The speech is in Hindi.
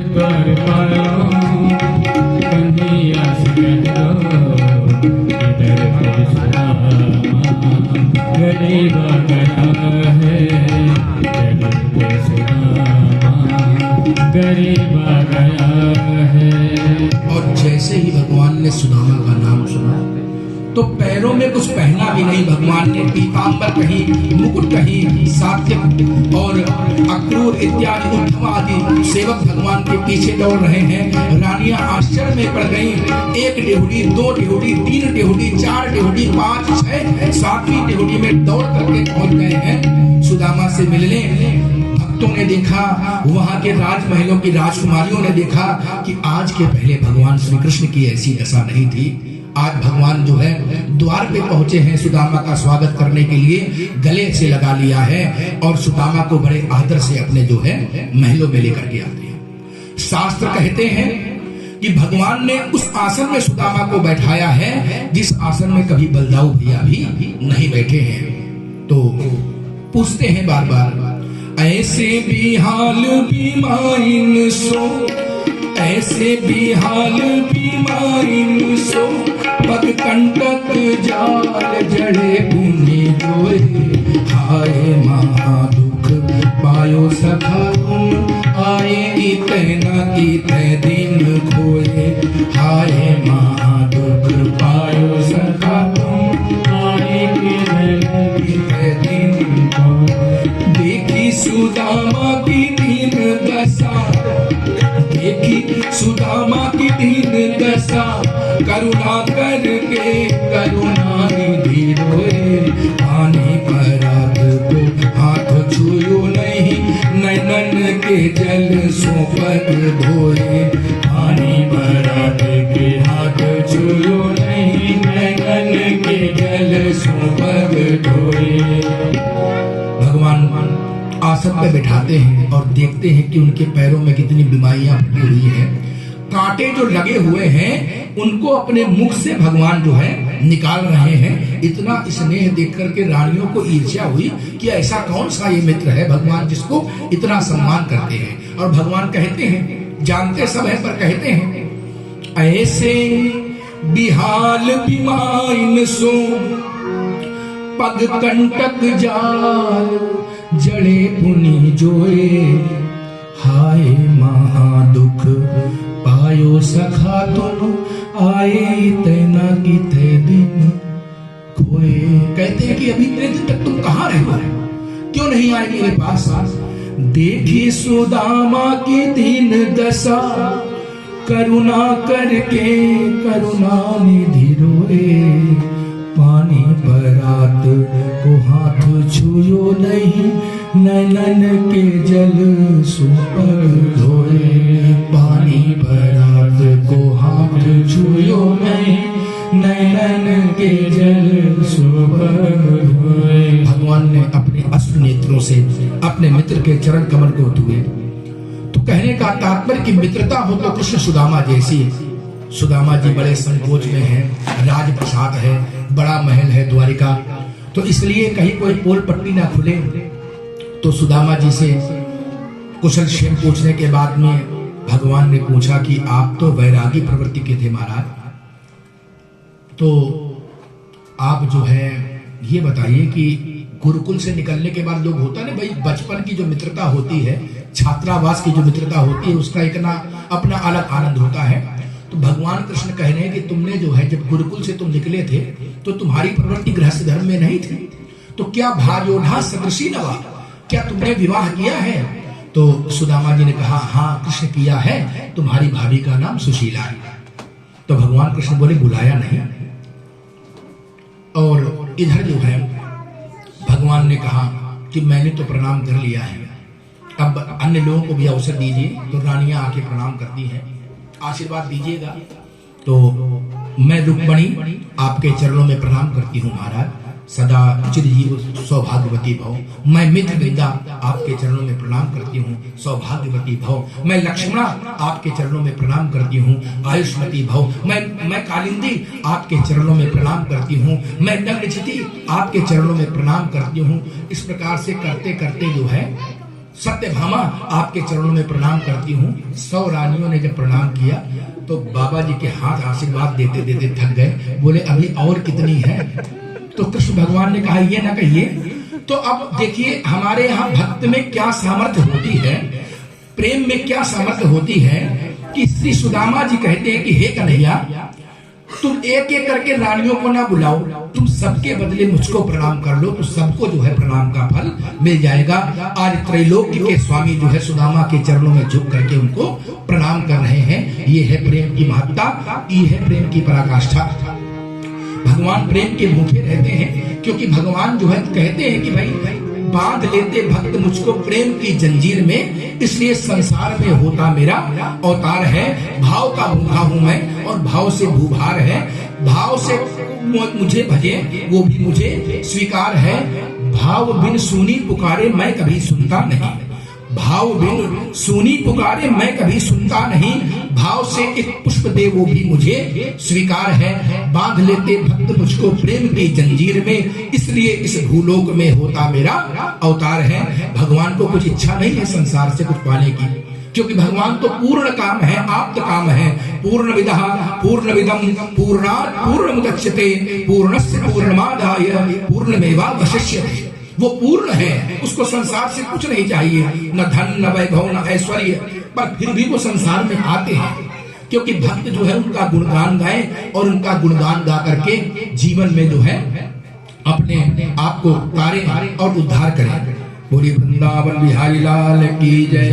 पर पालो कन्हैया से कह दो इधर पे सुदामा गरीब गया है, इधर पे सुदामा गरीब गया है। और जैसे ही भगवान ने सुदामा का नाम सुना तो पैरों में कुछ पहना भी नहीं, भगवान ने पीतांबर कही, मुकुट कही, सात्यक और अक्रूर इत्यादि उद्धव आदि सेवक भगवान के पीछे दौड़ रहे हैं। रानियां आश्चर्य में पड़ गईं। 1 डेहुड़ी, 2 डेहुड़ी, 3 डेहुड़ी, 4 डेहुड़ी, 5, 6, 7वीं डेहुड़ी में दौड़ करके पहुंच गए हैं सुदामा से मिलने। भक्तों ने देखा, वहां के राजमहलों की राजकुमारियों ने देखा कि आज के पहले भगवान श्री कृष्ण की ऐसी दशा नहीं थी। आज भगवान जो है द्वार पे पहुंचे हैं सुदामा का स्वागत करने के लिए, गले से लगा लिया है और सुदामा को बड़े आदर से अपने जो है महलों में लेकर के आते हैं। शास्त्र कहते हैं कि भगवान ने उस आसन में सुदामा को बैठाया है जिस आसन में कभी बलदाऊ भैया भी नहीं बैठे हैं। तो पूछते हैं बार बार, ऐसे भी हाल बीमाइन सो, ऐसे भी हाल बीमाइन सो, पग कंटक जाल जड़े पुनि जोए, हाय महा दुख पायो सखा तुम, आए इतना इतने दिन खोए, हाय महा दुख पायो सखा तुम, आए इतने दिन खोए। देखी सुदामा की दीन दशा, देखी सुदामा की दीन दशा, करुणा करके करुणा निधि रोए, पानी परात को हाथ छुयो नहीं, नैनन के जल सो पग धोए, पानी परात के हाथ छुयो नहीं, नैनन के जल सो पग धोए। भगवान आसन पे बैठाते हैं और देखते हैं कि उनके पैरों में कितनी बीमारियां फटी हुई हैं, कांटे जो लगे हुए हैं उनको अपने मुख से भगवान जो है निकाल रहे हैं। इतना स्नेह देख करके रानियों को ईर्ष्या हुई कि ऐसा कौन सा ये मित्र है भगवान जिसको इतना सम्मान करते हैं। और भगवान कहते हैं, जानते सब है पर कहते हैं, ऐसे बिहाल बीमाइन सो, पग कंटक जाल जड़े पुनि जोए, हाय महा दुख पायो सखा तुम, आए तना की ते दिन खोए। कहते हैं कि अभी इतने दिन तक तुम कहाँ रहे हो, क्यों नहीं आए मेरे पास? देखी सुदामा की दीन दशा, करुणा करके करुणा निधि रोए, पानी परात को हाथ छुयो नहीं, नैनन के जल सो पग धोए, पानी परात को हाथ छुयो नहीं, नैनन के जल सो पग धोए। भगवान ने अपने अश्रु नेत्रों से अपने मित्र के चरण कमल को धुए। तो कहने का तात्पर्य कि मित्रता हो तो कृष्ण सुदामा जैसी। सुदामा जी बड़े संकोच में हैं, राजप्रसाद है, बड़ा महल है द्वारिका, तो इसलिए कहीं कोई पोल पट्टी ना खुले। तो सुदामा जी से कुशल क्षेम पूछने के बाद में भगवान ने पूछा कि आप तो वैरागी प्रवृत्ति के थे महाराज, तो आप जो है ये बताइए कि गुरुकुल से निकलने के बाद लोग होता ना भाई, बचपन की जो मित्रता होती है, छात्रावास की जो मित्रता होती है, उसका एक ना अपना अलग आनंद होता है। तो भगवान कृष्ण कह रहे हैं कि तुमने जो है जब गुरुकुल से तुम निकले थे तो तुम्हारी प्रवृत्ति गृहस्थ धर्म में नहीं थी, तो क्या भार्योढ़ा सदृशी नवा, क्या तुमने विवाह किया है? तो सुदामा जी ने कहा, हाँ कृष्ण किया है, तुम्हारी भाभी का नाम सुशीला है। तो भगवान कृष्ण बोले, बुलाया नहीं। और इधर जो है भगवान ने कहा कि मैंने तो प्रणाम कर लिया है, अब अन्य लोगों को भी अवसर दीजिए। तो रानियां आके प्रणाम करती हैं, आशीर्वाद दीजिएगा। तो मैं रुक्मणी आपके चरणों में प्रणाम करती हूँ महाराज, सदा चिरजीव सौभाग्यवती भव। मैं मित्र वृंदा आपके चरणों में प्रणाम करती हूँ, सौभाग्यवती भव। मैं लक्ष्मणा आपके चरणों में प्रणाम करती हूँ, आयुष्मती भव। मैं कालिंदी आपके चरणों में प्रणाम करती हूँ, मैं नग्नचिति आपके चरणों में प्रणाम करती हूँ। इस प्रकार से करते करते जो है सत्यभामा आपके चरणों में प्रणाम करती हूँ। 100 रानियों ने जब प्रणाम किया तो बाबा जी के हाथ आशीर्वाद देते देते थक गए, बोले अभी और कितनी है? तो कृष्ण भगवान ने कहा ये ना कहिए। तो अब देखिए हमारे यहाँ भक्त में क्या सामर्थ्य होती है, प्रेम में क्या सामर्थ्य होती है कि श्री सुदामा जी कहते हैं कि हे कन्हैया, तुम एक एक करके रानियों को ना बुलाओ, तुम सबके बदले मुझको प्रणाम कर लो, तो सबको जो है प्रणाम का फल मिल जाएगा। आज त्रैलोक्य के स्वामी जो है सुदामा के चरणों में झुक करके उनको प्रणाम कर रहे हैं। ये है प्रेम की महत्ता, ये है प्रेम की पराकाष्ठा। भगवान प्रेम के भूखे रहते हैं, क्योंकि भगवान जो है कहते हैं कि भाई बांध लेते भक्त मुझको प्रेम की जंजीर में, इसलिए संसार में होता मेरा अवतार है। भाव का भूखा हूं मैं और भाव से भूभार है, भाव से मुझे भजे वो भी मुझे स्वीकार है। भाव बिन सुनी पुकारे मैं कभी सुनता नहीं, भाव बिन सुनी पुकारे मैं कभी सुनता नहीं, भाव से एक पुष्प दे वो भी मुझे स्वीकार है। बांध लेते भक्त मुझको प्रेम की जंजीर में, इसलिए इस भूलोक में होता मेरा अवतार है। भगवान को कुछ इच्छा नहीं है संसार से कुछ पाने की, क्योंकि भगवान तो पूर्ण काम है, आप्त काम है। पूर्ण विदः पूर्ण विदम पूर्णात् पूर्णमुदच्यते पूर्णस्य पूर्णमादाय पूर्णमेवावशिष्यते। वो पूर्ण है, उसको संसार से कुछ नहीं चाहिए, न धन न वैभव न ऐश्वर्य, पर फिर भी वो संसार में आते हैं, क्योंकि भक्त जो है उनका गुणगान गाएं और उनका गुणगान गा करके जीवन में जो है अपने आप को तारे और उद्धार करें। बोलिए वृंदावन बिहारी लाल की जय।